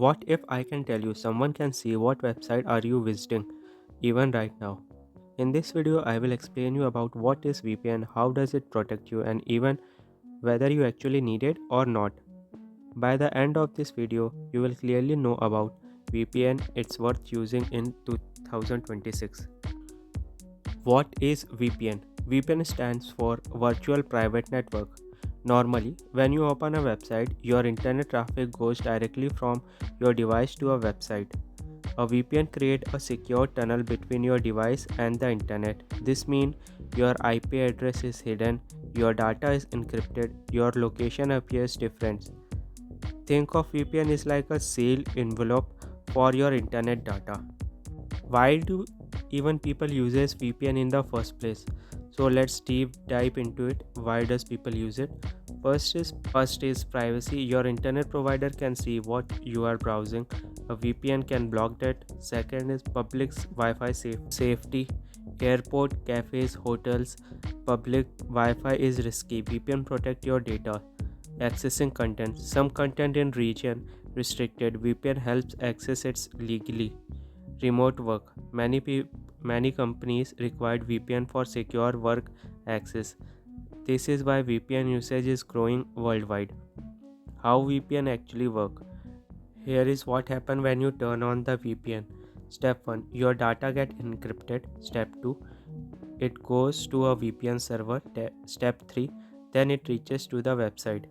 What if I can tell you someone can see what website are you visiting even right now? In this video I will explain you about what is VPN, how does it protect you, and even whether you actually need it or not. By the end of this video you will clearly know about VPN, it's worth using in 2026. What is VPN? VPN stands for Virtual Private Network. Normally, when you open a website, your internet traffic goes directly from your device to a website. A VPN creates a secure tunnel between your device and the internet. This means your IP address is hidden, your data is encrypted, your location appears different. Think of VPN is like a sealed envelope for your internet data. Why do even people uses VPN in the first place? So let's deep dive into it. Why does people use it? First is privacy. Your internet provider can see what you are browsing. A VPN can block that. Second is public Wi-Fi safety. Airport, cafes, hotels, public Wi-Fi is risky. VPN protect your data. Accessing content. Some content in region restricted. VPN helps access it legally. Remote work. Many companies require VPN for secure work access. This is why VPN usage is growing worldwide. How VPN actually work? Here is what happens when you turn on the VPN. Step 1. Your data get encrypted. Step 2. It goes to a VPN server. Step 3. Then it reaches to the website.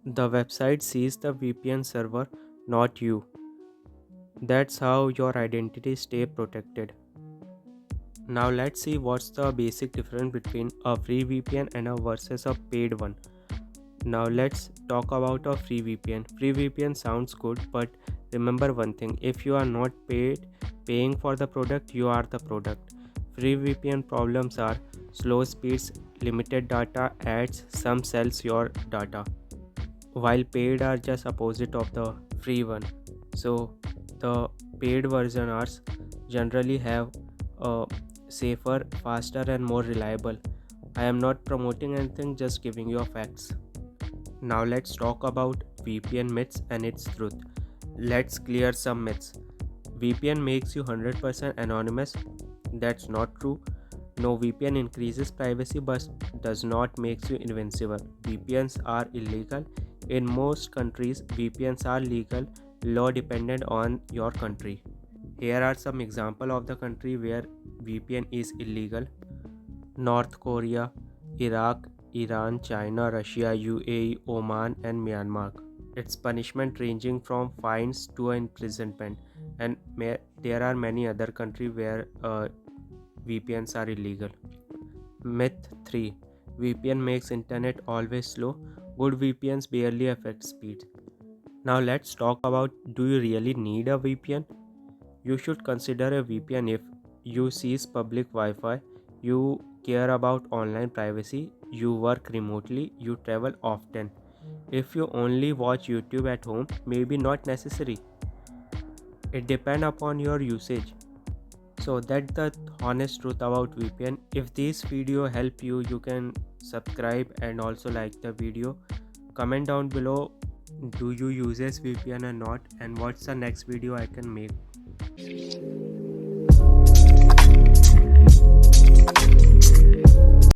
The website sees the VPN server, not you. That's how your identity stay protected. Now let's see what's the basic difference between a free VPN and a versus a paid one. Now let's talk about a free VPN. Free VPN sounds good, but remember one thing, if you are not paying for the product, you are the product. Free VPN problems are slow speeds, limited data, ads, some sells your data, while paid are just opposite of the free one. So the paid version are generally have a safer, faster and more reliable. I am not promoting anything, just giving you facts. Now let's talk about VPN myths and its truth. Let's clear some myths. VPN makes you 100% anonymous. That's not true. No, VPN increases privacy but does not make you invincible. VPNs are illegal. In most countries, VPNs are legal, law dependent on your country. Here are some examples of the country where VPN is illegal: North Korea, Iraq, Iran, China, Russia, UAE, Oman, and Myanmar. Its punishment ranging from fines to imprisonment, and there are many other countries where VPNs are illegal. Myth 3. VPN makes internet always slow. Good VPNs barely affect speed. Now let's talk about, do you really need a VPN? You should consider a VPN if you seize public Wi-Fi, you care about online privacy, you work remotely, you travel often. If you only watch YouTube at home, maybe not necessary. It depends upon your usage. So that's the honest truth about VPN. If this video help you, you can subscribe and also like the video. Comment down below, do you use VPN or not, and what's the next video I can make.